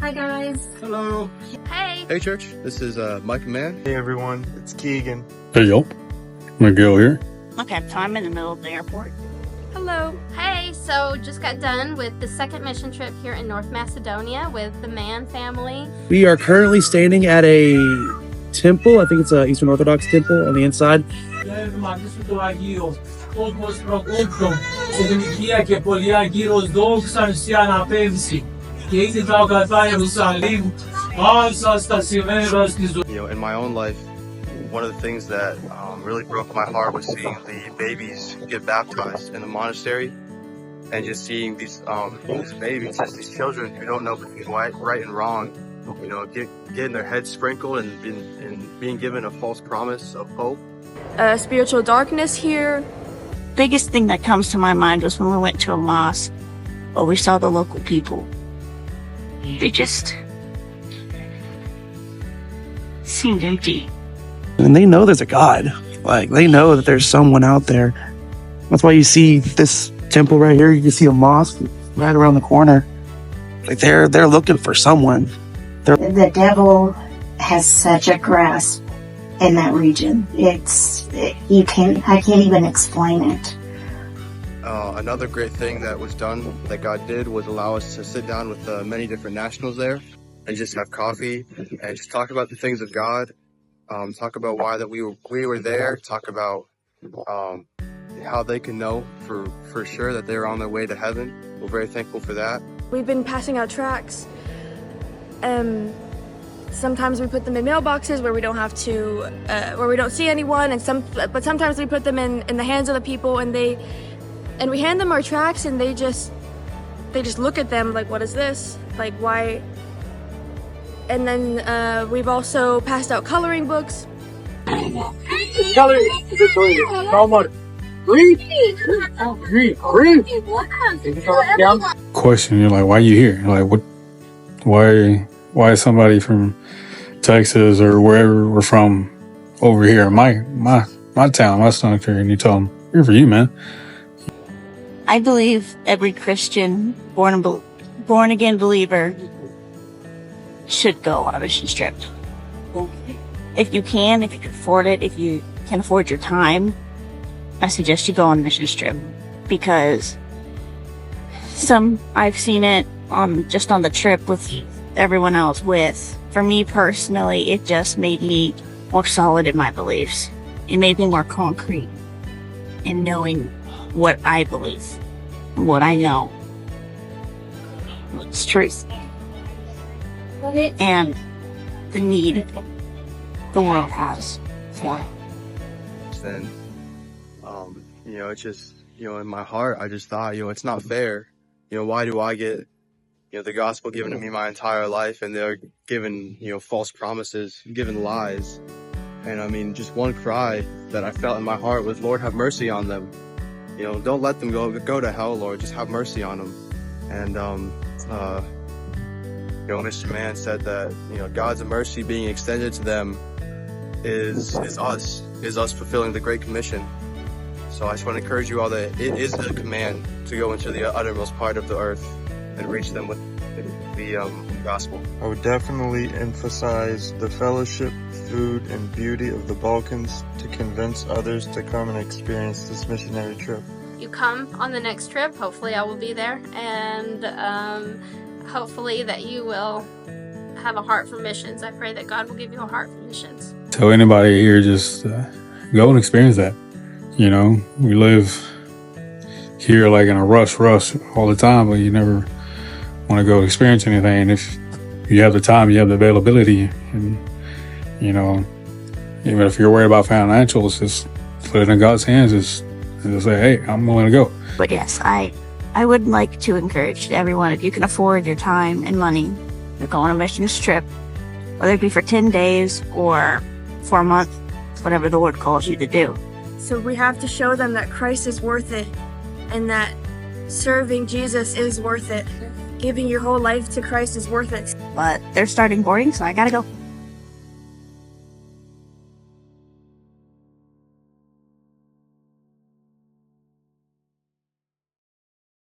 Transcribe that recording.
Hi guys. Hello. Hey. Hey church, this is Mike and Man. Hey everyone, it's Keegan. Hey yo, Miguel here. Okay, so I'm in the middle of the airport. Hello. Hey, so just got done with the second mission trip here in North Macedonia with the Mann family. We are currently standing at a temple. I think it's an Eastern Orthodox temple on the inside. In my own life, one of the things that really broke my heart was seeing the babies get baptized in the monastery, and just seeing these babies, just these children who don't know between right and wrong, getting their heads sprinkled and being given a false promise of hope. Spiritual darkness here. Biggest thing that comes to my mind was when we went to a mosque, where we saw the local people. They just seemed empty. And they know there's a God. Like, they know that there's someone out there. That's why you see this temple right here. You can see a mosque right around the corner. Like, they're looking for someone. The devil has such a grasp in that region. I can't even explain it. Another great thing that was done, that God did, was allow us to sit down with many different nationals there and just have coffee and just talk about the things of God, talk about why that we were there, talk about how they can know for sure that they're on their way to heaven. We're very thankful for that. We've been passing out tracts. Sometimes we put them in mailboxes where we don't have to, where we don't see anyone, but sometimes we put them in the hands of the people, and we hand them our tracts, and they just look at them like, what is this? Like, why? And then we've also passed out coloring books. Question, you're like, why are you here? Like, what? Why is somebody from Texas or wherever we're from over here in my town, my sanctuary? And you tell them, here for you, man. I believe every Christian, born again believer should go on a mission trip. If you can afford it, if you can afford your time, I suggest you go on a mission trip, because I've seen it just on the trip with everyone else with. For me personally, it just made me more solid in my beliefs. It made me more concrete in knowing what I believe, what I know, what's truth, and the need the world has for it. And it's just, in my heart, I just thought, it's not fair. Why do I get the gospel given to me my entire life, and they're given, false promises, given lies. And I mean, just one cry that I felt in my heart was, Lord, have mercy on them. Don't let them go to hell, Lord. Just have mercy on them. And, Mr. Mann said that, God's mercy being extended to them is us fulfilling the Great Commission. So I just want to encourage you all that it is a command to go into the uttermost part of the earth and reach them with the gospel. I would definitely emphasize the fellowship, food, and beauty of the Balkans to convince others to come and experience this missionary trip. You come on the next trip, hopefully I will be there, and hopefully that you will have a heart for missions. I pray that God will give you a heart for missions. So anybody here, just go and experience that. We live here like in a rush all the time, but you never want to go experience anything. If you have the time, you have the availability, and even if you're worried about financials, just put it in God's hands. Just say, hey, I'm willing to go. But yes, I would like to encourage everyone, if you can afford your time and money, to go on a missions trip, whether it be for 10 days or for a month, whatever the Lord calls you to do. So we have to show them that Christ is worth it, and that serving Jesus is worth it. Giving your whole life to Christ is worth it. But they're starting boarding, so I gotta go.